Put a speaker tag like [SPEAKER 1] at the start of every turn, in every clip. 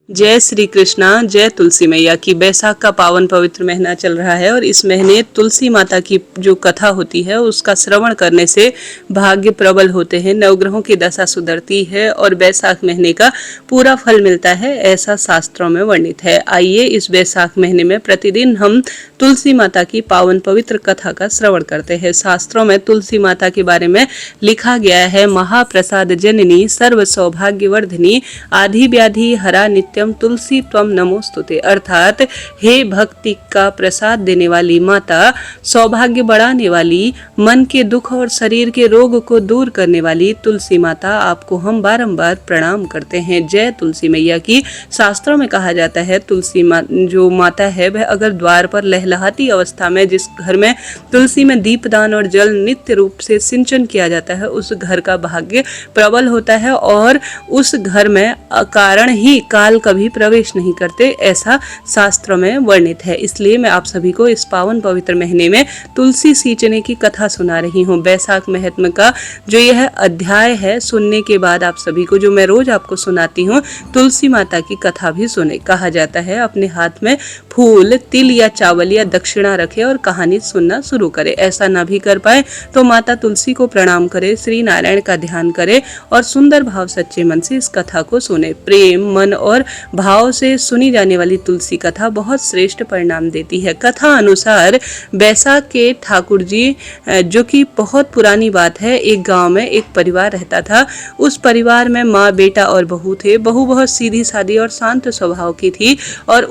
[SPEAKER 1] जय श्री कृष्णा। जय तुलसी मैया की। बैसाख का पावन पवित्र महीना चल रहा है और इस महीने तुलसी माता की जो कथा होती है उसका श्रवण करने से भाग्य प्रबल होते हैं, नवग्रहों की दशा सुधरती है और बैसाख महीने का पूरा फल मिलता है, ऐसा शास्त्रों में वर्णित है। आइए इस बैसाख महीने में प्रतिदिन हम तुलसी माता की पावन पवित्र कथा का श्रवण करते हैं। शास्त्रों में तुलसी माता के बारे में लिखा गया है, महाप्रसाद जननी सर्व सौभाग्यवर्धिनी आधि व्याधि हरा नित्यम तुलसी त्वम नमोस्तुते। अर्थात हे भक्ति का प्रसाद देने वाली माता, सौभाग्य बढ़ाने वाली, मन के दुख और शरीर के रोग को दूर करने वाली तुलसी माता, आपको हम बारंबार प्रणाम करते हैं। जय तुलसी मैया की। शास्त्रों में कहा जाता है तुलसी जो माता है वह अगर द्वार पर लहलहाती अवस्था में, जिस घर में तुलसी में दीपदान और जल नित्य रूप से सिंचन किया जाता है, उस घर का भाग्य प्रबल होता है और उस घर में कारण ही काल कभी प्रवेश नहीं करते, ऐसा शास्त्रों में वर्णित है। इसलिए मैं आप सभी को इस पावन पवित्र महीने में तुलसी सींचने की कथा सुना रही हूँ। बैसाख महत्म का जो यह अध्याय है, सुनने के बाद आप सभी को, जो मैं रोज आपको सुनाती हूँ, तुलसी माता की कथा भी सुने। कहा जाता है अपने हाथ में फूल, तिल या चावल या दक्षिणा रखे और कहानी सुनना शुरू करे। ऐसा ना भी कर पाए तो माता तुलसी को प्रणाम करे, श्री नारायण का ध्यान करे और सुंदर भाव सच्चे मन से इस कथा को सुने। प्रेम, मन और भाव से सुनी जाने वाली तुलसी कथा बहुत श्रेष्ठ परिणाम देती है। कथा अनुसार बैसाख के ठाकुर जी, जो कि बहुत पुरानी बात है, एक गांव में एक परिवार रहता था। उस परिवार में माँ, बेटा और बहू थे। बहू बहुत सीधी सादी और शांत स्वभाव की थी और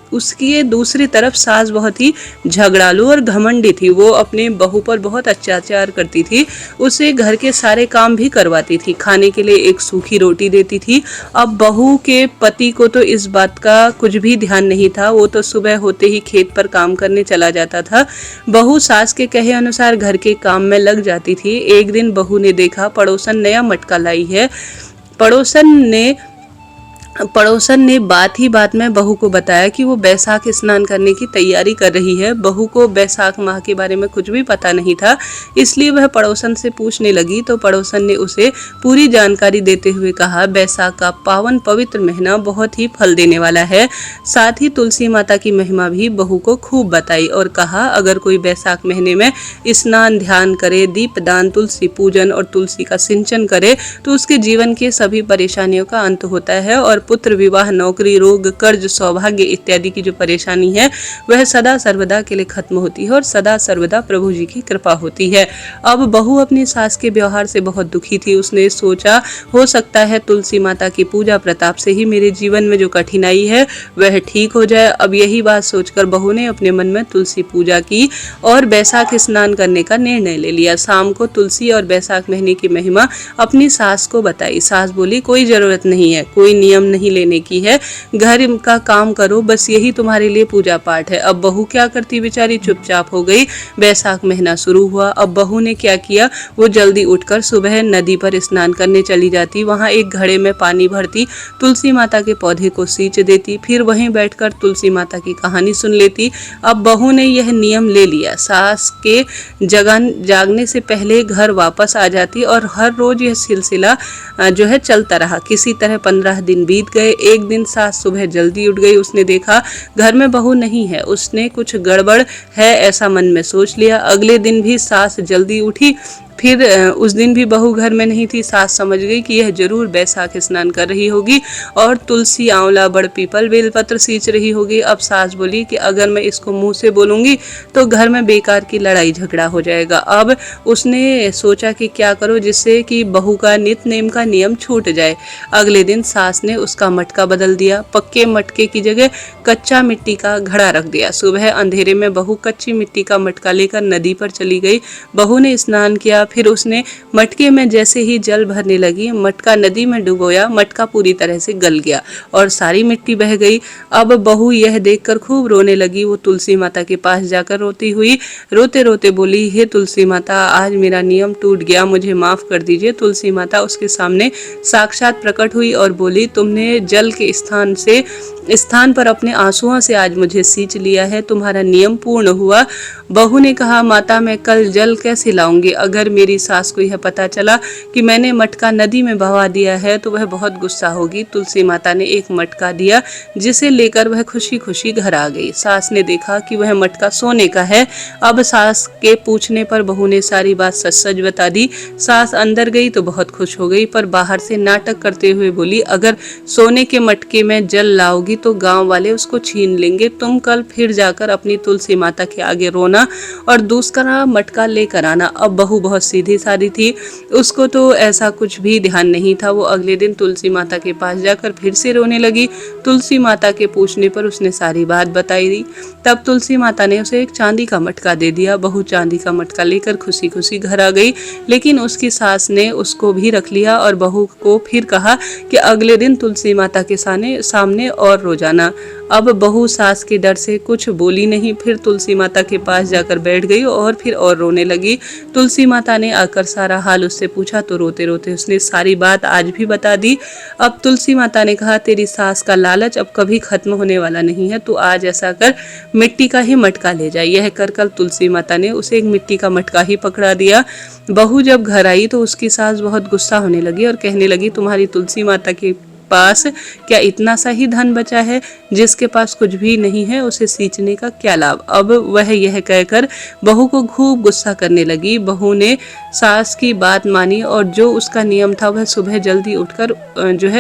[SPEAKER 1] उसकी दूसरी तरफ सास बहुत ही झगड़ालू और घमंडी थी। वो अपने बहू पर बहुत अत्याचार करती थी, उसे घर के सारे काम भी करवाती थी, खाने के लिए एक सूखी रोटी देती थी। अब बहू के पति को तो इस बात का कुछ भी ध्यान नहीं था, वो तो सुबह होते ही खेत पर काम करने चला जाता था। बहू सास के कहे अनुसार घर के काम में लग जाती थी। एक दिन बहू ने देखा पड़ोसन नया मटका लाई है। पड़ोसन ने बात ही बात में बहू को बताया कि वो बैसाख स्नान करने की तैयारी कर रही है। बहू को बैसाख माह के बारे में कुछ भी पता नहीं था, इसलिए वह पड़ोसन से पूछने लगी तो पड़ोसन ने उसे पूरी जानकारी देते हुए कहा, बैसाख का पावन पवित्र महीना बहुत ही फल देने वाला है। साथ ही तुलसी माता की महिमा भी बहू को खूब बताई और कहा, अगर कोई बैसाख महीने में स्नान, ध्यान करे, दीपदान, तुलसी पूजन और तुलसी का सिंचन करे तो उसके जीवन के सभी परेशानियों का अंत होता है और पुत्र, विवाह, नौकरी, रोग, कर्ज, सौभाग्य इत्यादि की जो परेशानी है वह सदा सर्वदा के लिए खत्म होती है और सदा सर्वदा प्रभु जी की कृपा होती है। अब बहू अपनी सास के व्यवहार से बहुत दुखी थी। उसने सोचा, हो सकता है तुलसी माता की पूजा प्रताप से ही मेरे जीवन में जो कठिनाई है वह ठीक हो जाए। अब यही बात सोचकर बहू ने अपने मन में तुलसी पूजा की और बैसाख स्नान करने का निर्णय ले लिया। शाम को तुलसी और बैसाख महीने की महिमा अपनी सास को बताई। सास बोली, कोई जरूरत नहीं है, कोई नियम नहीं लेने की है, घर का काम करो, बस यही तुम्हारे लिए पूजा पाठ है। अब बहू क्या करती, बेचारी चुपचाप हो गई। बैसाख महीना शुरू हुआ। अब बहू ने क्या किया, वो जल्दी उठकर सुबह नदी पर स्नान करने चली जाती। वहां एक घड़े में पानी भरती, तुलसी माता के पौधे को सींच देती, फिर वहीं बैठकर तुलसी माता की कहानी सुन लेती। अब बहू ने यह नियम ले लिया, सास के जागने से पहले घर वापस आ जाती और हर रोज यह सिलसिला जो है चलता रहा। किसी तरह 15 दिन बीत गए। एक दिन सास सुबह जल्दी उठ गई। उसने देखा घर में बहू नहीं है। उसने कुछ गड़बड़ है ऐसा मन में सोच लिया। अगले दिन भी सास जल्दी उठी, फिर उस दिन भी बहू घर में नहीं थी। सास समझ गई कि यह जरूर बैसाख स्नान कर रही होगी और तुलसी, आंवला, बड़, पीपल, बेलपत्र सींच रही होगी। अब सास बोली कि अगर मैं इसको मुंह से बोलूंगी तो घर में बेकार की लड़ाई झगड़ा हो जाएगा। अब उसने सोचा कि क्या करो जिससे कि बहू का नित नेम का नियम छूट जाए। अगले दिन सास ने उसका मटका बदल दिया, पक्के मटके की जगह कच्चा मिट्टी का घड़ा रख दिया। सुबह अंधेरे में बहू कच्ची मिट्टी का मटका लेकर नदी पर चली गई। बहू ने स्नान किया, फिर उसने मटके में जैसे ही जल भरने लगी, मटका नदी में डुबोया। मटका पूरी तरह से गल गया और सारी मिट्टी बह गई। अब बहू यह देखकर खूब रोने लगी। वो तुलसी माता के पास जाकर रोते रोते बोली, हे तुलसी माता, आज मेरा नियम टूट गया, मुझे माफ कर दीजिए। तुलसी माता उसके सामने साक्षात प्रकट हुई और बोली, तुमने जल के स्थान पर अपने आंसुओं से आज मुझे सींच लिया है, तुम्हारा नियम पूर्ण हुआ। बहू ने कहा, माता, मैं कल जल कैसे लाऊंगी? अगर मेरी सास को यह पता चला कि मैंने मटका नदी में बहा दिया है तो वह बहुत गुस्सा होगी। तुलसी माता ने एक मटका दिया जिसे लेकर वह खुशी खुशी घर आ गई। सास ने देखा कि वह मटका सोने का है। अब सास के पूछने पर बहू ने सारी बात सच सच बता दी। सास अंदर गई तो बहुत खुश हो गई, पर बाहर से नाटक करते हुए बोली, अगर सोने के मटके में जल लाओगी तो गांव वाले उसको छीन लेंगे। तुम कल फिर जाकर अपनी तुलसी माता के आगे रोना और दूसरा मटका लेकर आना। अब बहू बहुत सीधी सादी थी, उसको तो ऐसा कुछ भी ध्यान नहीं था। वो अगले दिन तुलसी माता के पास जाकर फिर से रोने लगी। तुलसी माता के पूछने पर उसने सारी बात बताई दी। तब तुलसी माता ने उसे एक चांदी का मटका दे दिया। बहू चांदी का मटका लेकर खुशी खुशी घर आ गई, लेकिन उसकी सास ने उसको भी रख लिया और बहू को फिर कहा कि अगले दिन तुलसी माता के सामने और रो जाना। अब बहू सास के डर से कुछ बोली नहीं, फिर तुलसी माता के पास जाकर बैठ गई और फिर और रोने लगी। तुलसी माता ने आकर सारा हाल उससे पूछा तो रोते रोते उसने सारी बात आज भी बता दी। अब तुलसी माता ने कहा, तेरी सास का लालच अब कभी खत्म होने वाला नहीं है, तू आज ऐसा कर मिट्टी का ही मटका ले जा। यह कर कल तुलसी माता ने उसे एक मिट्टी का मटका ही पकड़ा दिया। बहू जब घर आई तो उसकी सास बहुत गुस्सा होने लगी और कहने लगी, तुम्हारी तुलसी माता के पास क्या इतना सा ही धन बचा है? जिसके पास कुछ भी नहीं है उसे सींचने का क्या लाभ? अब वह यह कहकर बहू को खूब गुस्सा करने लगी। बहू ने सास की बात मानी और जो उसका नियम था वह सुबह जल्दी उठकर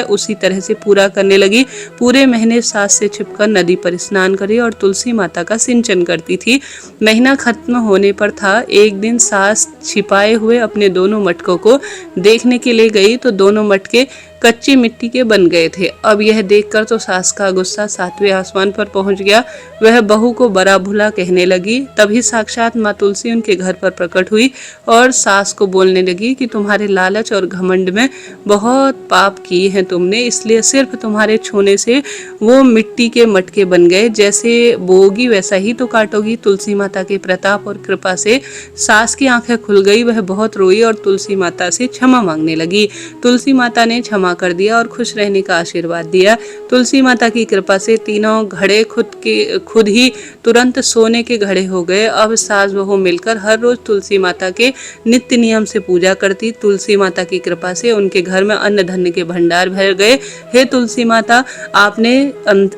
[SPEAKER 1] उसी तरह से पूरा करने लगी। पूरे महीने सास से छिपकर नदी पर स्नान करी और तुलसी माता का सिंचन करती थी। महीना खत्म होने पर था। एक दिन सास छिपाए हुए अपने दोनों मटकों को देखने के लिए गई तो दोनों मटके कच्ची मिट्टी के बन गए थे। अब यह देखकर तो सास का गुस्सा 7वें आसमान पर पहुंच गया। वह बहू को बड़ा भुला कहने लगी। तभी साक्षात माँ तुलसी उनके घर पर प्रकट हुई और सास को बोलने लगी कि तुम्हारे लालच और घमंड में बहुत पाप किए हैं तुमने, इसलिए सिर्फ तुम्हारे छूने से वो मिट्टी के मटके बन गए। जैसे बोगी वैसा ही तो काटोगी। तुलसी माता के प्रताप और कृपा से सास की आंखें खुल गई। वह बहुत रोई और तुलसी माता से क्षमा मांगने लगी। तुलसी माता ने क्षमा कर दिया और खुश रहने का आशीर्वाद दिया। तुलसी माता की कृपा से तीनों घड़े खुद ही तुरंत सोने के घड़े हो गए। अब सास बहू मिलकर हर रोज तुलसी माता के नित्य नियम से पूजा करती। तुलसी माता की कृपा से उनके घर में अन्न धन्य के भंडार भर गए। हे तुलसी माता, आपने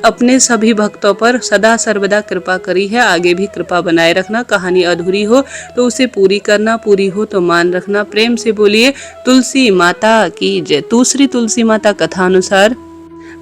[SPEAKER 1] अपने सभी भक्तों पर सदा सर्वदा कृपा करी है, आगे भी कृपा बनाए रखना। कहानी अधूरी हो तो उसे पूरी करना, पूरी हो तो मान रखना। प्रेम से बोलिए तुलसी माता की जय। दूसरी तुलसी माता कथा अनुसार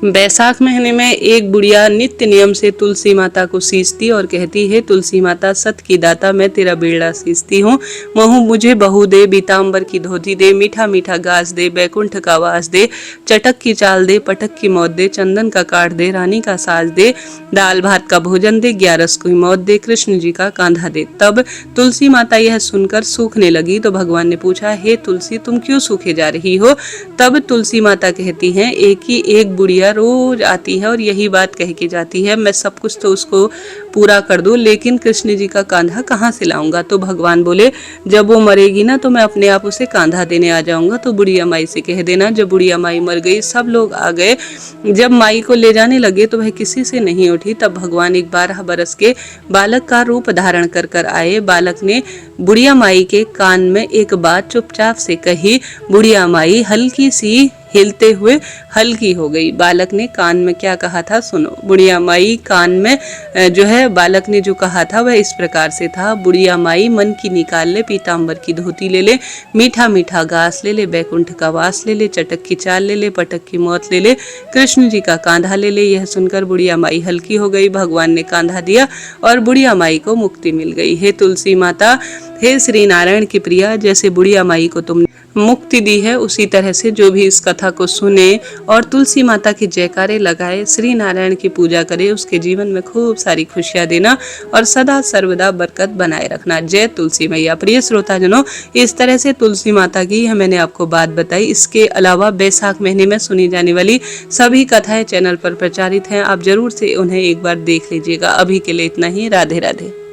[SPEAKER 1] बैसाख महीने में एक बुढ़िया नित्य नियम से तुलसी माता को सींचती और कहती है, तुलसी माता सत की दाता, मैं तेरा बेड़ा सींचती हूँ। मुझे बहू दे, बीताम्बर की धोती दे, मीठा मीठा घास दे, बैकुंठ का वास दे, चटक की चाल दे, पटक की मौत दे, चंदन का काट दे, रानी का साज दे, दाल भात का भोजन दे, 11 की मौत दे, कृष्ण जी का कांधा दे। तब तुलसी माता यह सुनकर सूखने लगी तो भगवान ने पूछा, हे तुलसी, तुम क्यों सूखे जा रही हो? तब तुलसी माता कहती हैं, एक बुढ़िया रोज आती है और यही बात कह के जाती है, मैं सब कुछ तो उसको पूरा कर दूं, लेकिन कृष्ण जी का कांधा कहाँ से लाऊंगा? तो भगवान बोले, जब वो मरेगी ना तो मैं अपने आप उसे कांधा देने आ जाऊंगा। तो बुढ़िया माई से कह देना। जब बुढ़िया माई मर गई, सब लोग आ गए। जब माई को ले जाने लगे तो वह किसी से नहीं उठी। तब भगवान एक 12 बरस के बालक का रूप धारण कर आए। बालक ने बुढ़िया माई के कान में एक बात चुपचाप से कही। बुढ़िया माई हल्की सी हिलते हुए हल्की हो गई। बालक ने कान में क्या कहा था सुनो। बुढ़िया माई कान में बालक ने जो कहा था वह इस प्रकार से था, बुढ़िया माई मन की निकाल ले, पीताम्बर की धोती ले ले, मीठा मीठा घास ले ले, बैकुंठ का वास ले ले, चटक की चाल ले ले, पटक की मौत ले ले, कृष्ण जी का कांधा ले ले। यह सुनकर बुढ़िया माई हल्की हो गई। भगवान ने कांधा दिया और बुढ़िया माई को मुक्ति मिल गई। हे तुलसी माता, हे श्री नारायण की प्रिया, जैसे बुढ़िया माई को तुमने मुक्ति दी है उसी तरह से जो भी इस कथा को सुने और तुलसी माता की जयकारे लगाए, श्री नारायण की पूजा करे, उसके जीवन में खूब सारी खुशियां देना और सदा सर्वदा बरकत बनाए रखना। जय तुलसी मैया। प्रिय श्रोताजनों, इस तरह से तुलसी माता की मैंने आपको बात बताई। इसके अलावा बैसाख महीने में सुनी जाने वाली सभी कथाएं चैनल पर प्रचारित हैं, आप जरूर से उन्हें एक बार देख लीजिएगा। अभी के लिए इतना ही। राधे राधे।